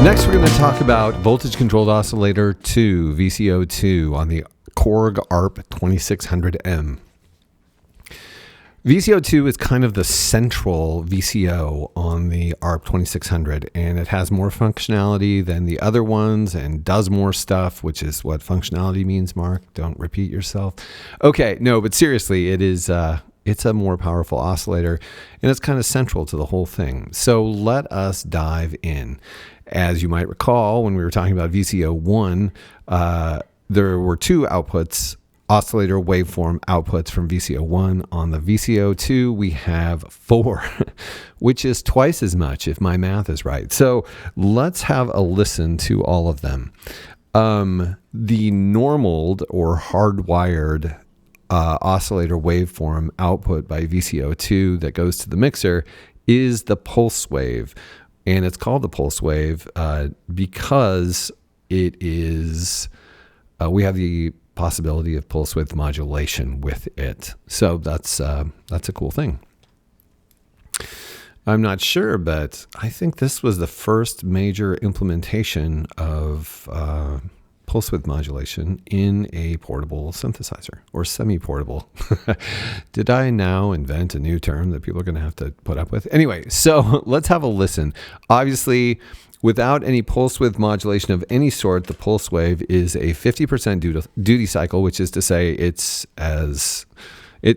Next, we're going to talk about Voltage Controlled Oscillator 2, VCO2, on the Korg ARP 2600M. VCO2 is kind of the central VCO on the ARP 2600, and it has more functionality than the other ones and does more stuff, which is what functionality means, Mark. Don't repeat yourself. Okay, no, but seriously, it's a more powerful oscillator, and it's kind of central to the whole thing. So let us dive in. As you might recall, when we were talking about VCO1, there were two outputs, oscillator waveform outputs from VCO1. On the VCO2, we have 4, which is twice as much if my math is right. So let's have a listen to all of them. The normaled or hardwired oscillator waveform output by VCO2 that goes to the mixer is the pulse wave. And it's called the pulse wave because it is, we have the possibility of pulse width modulation with it. So that's a cool thing. I'm not sure, but I think this was the first major implementation of pulse width modulation in a portable synthesizer, or semi-portable. Did I now invent a new term that people are going to have to put up with? Anyway, so let's have a listen. Obviously, without any pulse width modulation of any sort, the pulse wave is a 50% duty cycle, which is to say it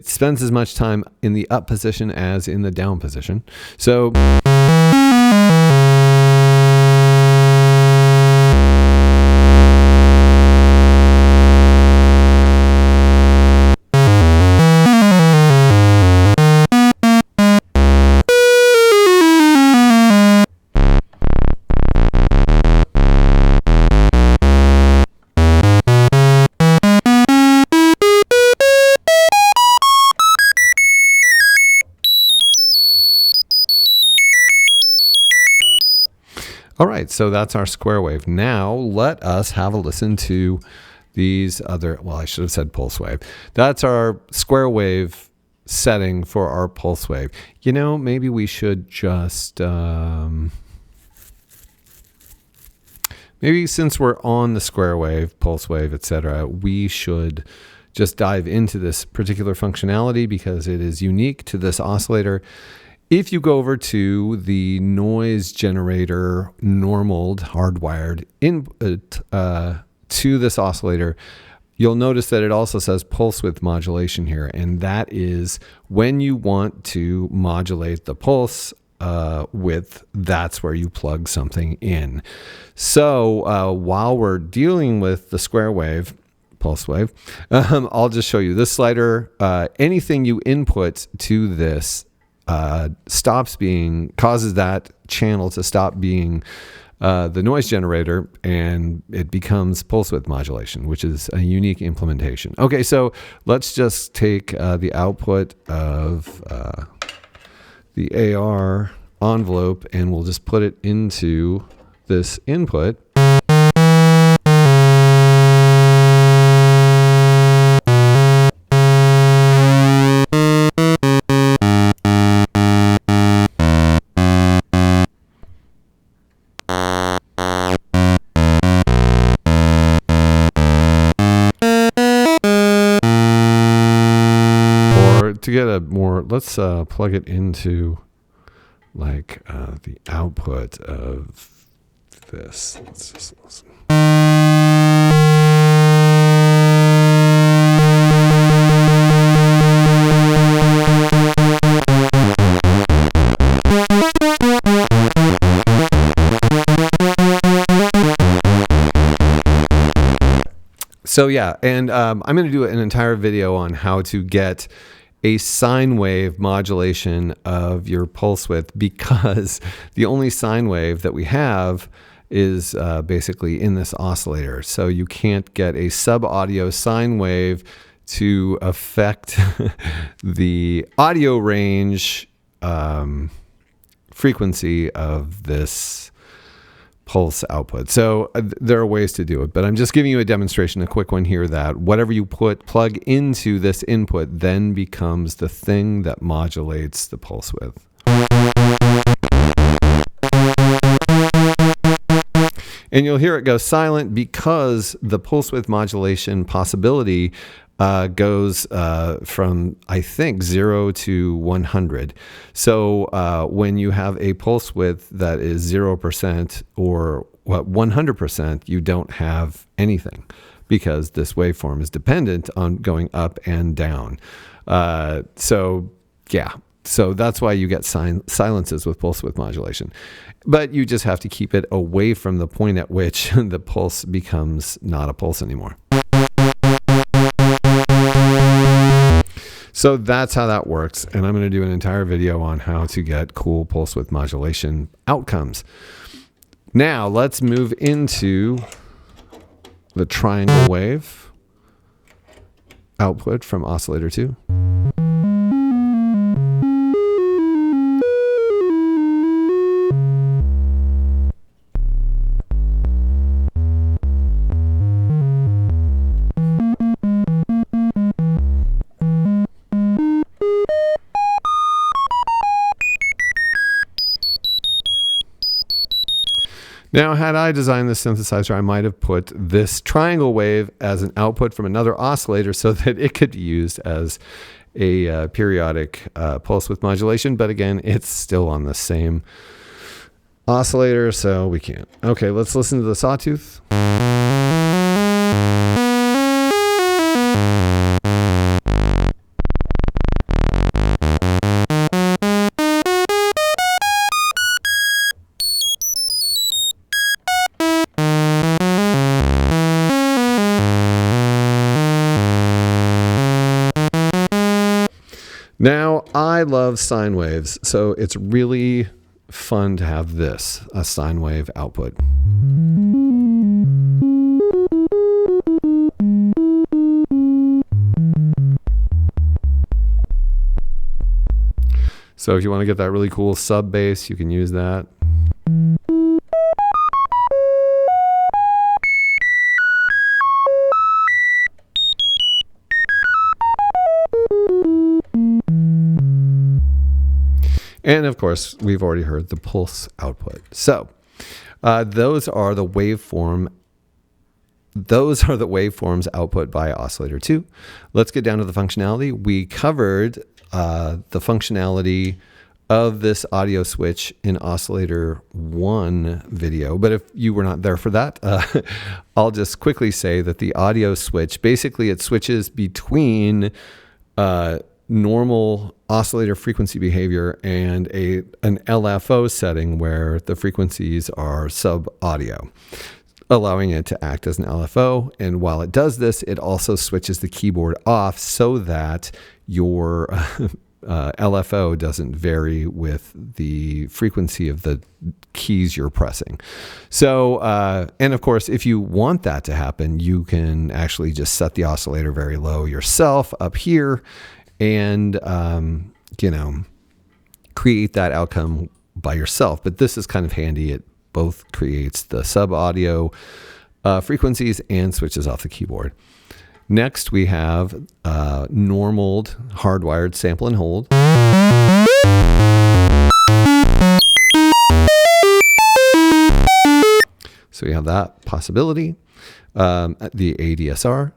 spends as much time in the up position as in the down position. So all right, so that's our square wave. Now let us have a listen to these other, well, I should have said pulse wave. That's our square wave setting for our pulse wave. You know, maybe we should just, maybe since we're on the square wave, pulse wave, etc., we should just dive into this particular functionality because it is unique to this oscillator. If you go over to the noise generator normaled hardwired input to this oscillator, you'll notice that it also says pulse width modulation here. And that is when you want to modulate the pulse width, that's where you plug something in. So while we're dealing with the square wave, pulse wave, I'll just show you this slider. Anything you input to this causes that channel to stop being the noise generator, and it becomes pulse width modulation, which is a unique implementation. Okay, so let's just take the output of the AR envelope, and we'll just put it into this input. To get a more, let's plug it into like the output of this. Let's just listen. So yeah, and I'm going to do an entire video on how to get a sine wave modulation of your pulse width, because the only sine wave that we have is basically in this oscillator. So you can't get a sub-audio sine wave to affect the audio range frequency of this pulse output. So there are ways to do it, but I'm just giving you a demonstration, a quick one here, that whatever you plug into this input then becomes the thing that modulates the pulse width. And you'll hear it go silent because the pulse width modulation possibility goes from, I think, 0 to 100. So when you have a pulse width that is 0% or 100%, you don't have anything because this waveform is dependent on going up and down. So that's why you get silences with pulse width modulation. But you just have to keep it away from the point at which the pulse becomes not a pulse anymore. So that's how that works. And I'm going to do an entire video on how to get cool pulse width modulation outcomes. Now let's move into the triangle wave output from Oscillator 2. Now, had I designed this synthesizer, I might have put this triangle wave as an output from another oscillator so that it could be used as a periodic pulse width modulation. But again, it's still on the same oscillator, so we can't. Okay, let's listen to the sawtooth. Now, I love sine waves, so it's really fun to have this, a sine wave output. So if you want to get that really cool sub bass, you can use that. And of course, we've already heard the pulse output. So those are the waveforms output by Oscillator 2. Let's get down to the functionality. We covered the functionality of this audio switch in Oscillator 1 video. But if you were not there for that, I'll just quickly say that the audio switch, basically it switches between normal oscillator frequency behavior and an LFO setting where the frequencies are sub-audio, allowing it to act as an LFO. And while it does this, it also switches the keyboard off so that your LFO doesn't vary with the frequency of the keys you're pressing. So, and of course, if you want that to happen, you can actually just set the oscillator very low yourself up here and, create that outcome by yourself. But this is kind of handy. It both creates the sub-audio frequencies and switches off the keyboard. Next, we have normaled hardwired sample and hold. So we have that possibility. The ADSR.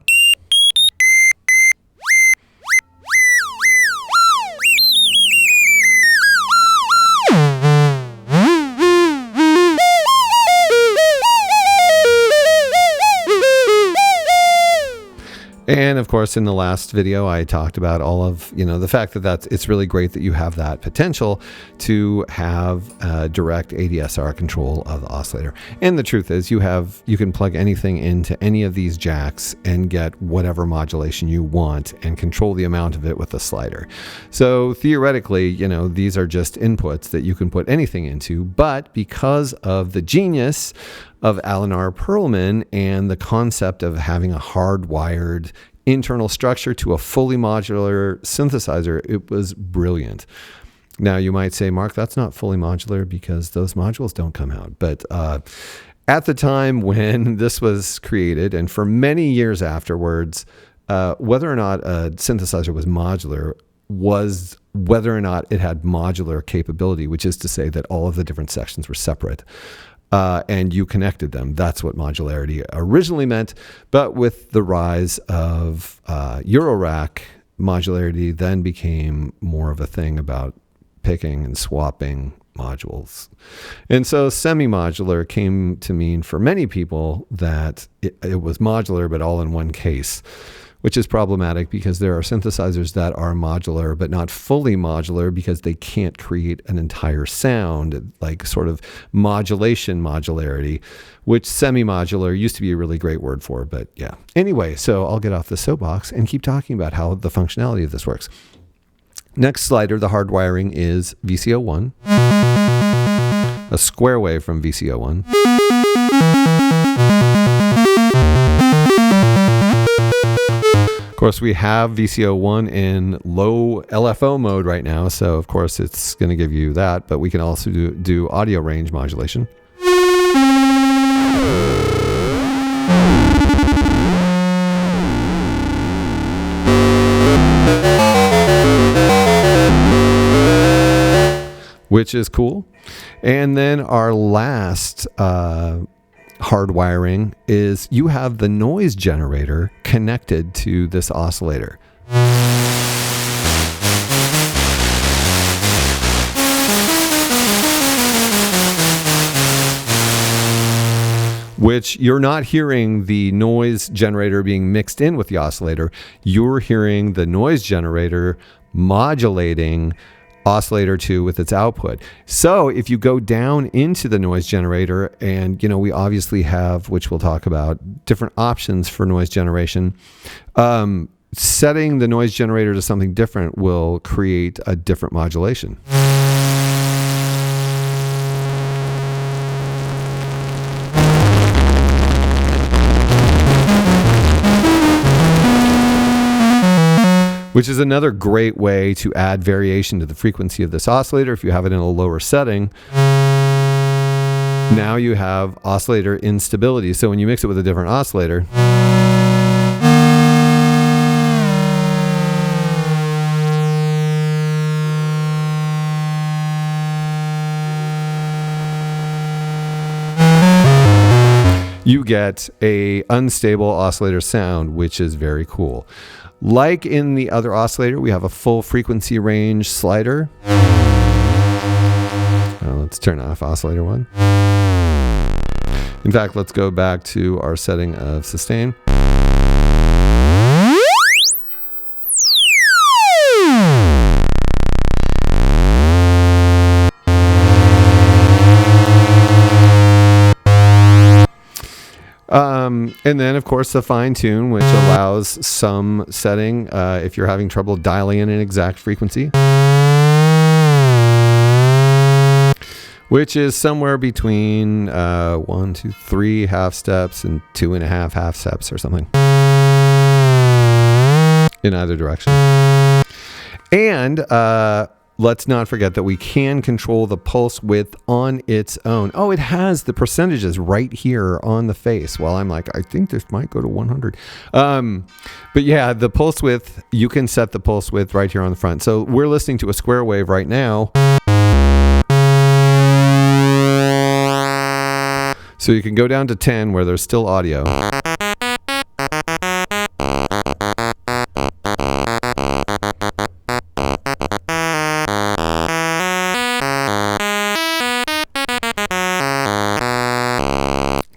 And of course, in the last video, I talked about all of, the fact that it's really great that you have that potential to have direct ADSR control of the oscillator. And the truth is you can plug anything into any of these jacks and get whatever modulation you want and control the amount of it with a slider. So theoretically, these are just inputs that you can put anything into, but because of the genius of Alan R. Perlman and the concept of having a hardwired internal structure to a fully modular synthesizer, it was brilliant. Now you might say, Mark, that's not fully modular because those modules don't come out. But at the time when this was created, and for many years afterwards, whether or not a synthesizer was modular was whether or not it had modular capability, which is to say that all of the different sections were separate. And you connected them. That's what modularity originally meant. But with the rise of Eurorack, modularity then became more of a thing about picking and swapping modules. And so semi-modular came to mean for many people that it was modular, but all in one case, which is problematic because there are synthesizers that are modular, but not fully modular because they can't create an entire sound, like sort of modulation modularity, which semi-modular used to be a really great word for, but yeah. Anyway, so I'll get off the soapbox and keep talking about how the functionality of this works. Next slider, the hardwiring is VCO1, a square wave from VCO1. Of course, we have VCO1 in low LFO mode right now, so of course it's going to give you that, but we can also do audio range modulation. Which is cool. And then our last hardwiring is you have the noise generator connected to this oscillator. Which you're not hearing the noise generator being mixed in with the oscillator. You're hearing the noise generator modulating Oscillator 2 with its output. So if you go down into the noise generator, and we obviously have, which we'll talk about, different options for noise generation, setting the noise generator to something different will create a different modulation. Which is another great way to add variation to the frequency of this oscillator. If you have it in a lower setting, now you have oscillator instability. So when you mix it with a different oscillator, you get an unstable oscillator sound, which is very cool. Like in the other oscillator, we have a full frequency range slider. Let's turn off oscillator 1. In fact, let's go back to our setting of sustain. And then, of course, the fine tune, which allows some setting if you're having trouble dialing in an exact frequency, which is somewhere between 1, 2, 3 half steps and 2.5 half steps or something in either direction. And let's not forget that we can control the pulse width on its own. Oh, it has the percentages right here on the face. Well, I'm like, I think this might go to 100. But yeah, the pulse width, you can set the pulse width right here on the front. So we're listening to a square wave right now. So you can go down to 10 where there's still audio.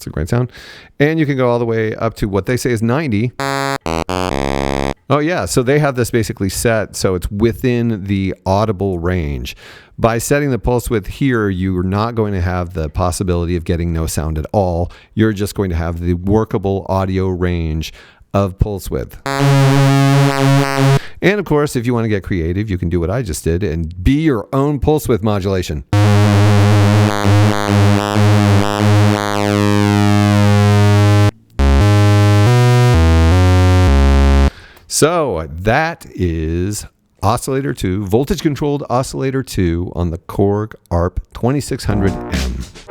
Great sound. And you can go all the way up to what they say is 90. Oh yeah, so they have this basically set so it's within the audible range. By setting the pulse width here, you're not going to have the possibility of getting no sound at all. You're just going to have the workable audio range of pulse width. And of course, if you want to get creative, you can do what I just did and be your own pulse width modulation. So that is Oscillator 2, voltage controlled Oscillator 2 on the Korg ARP 2600M.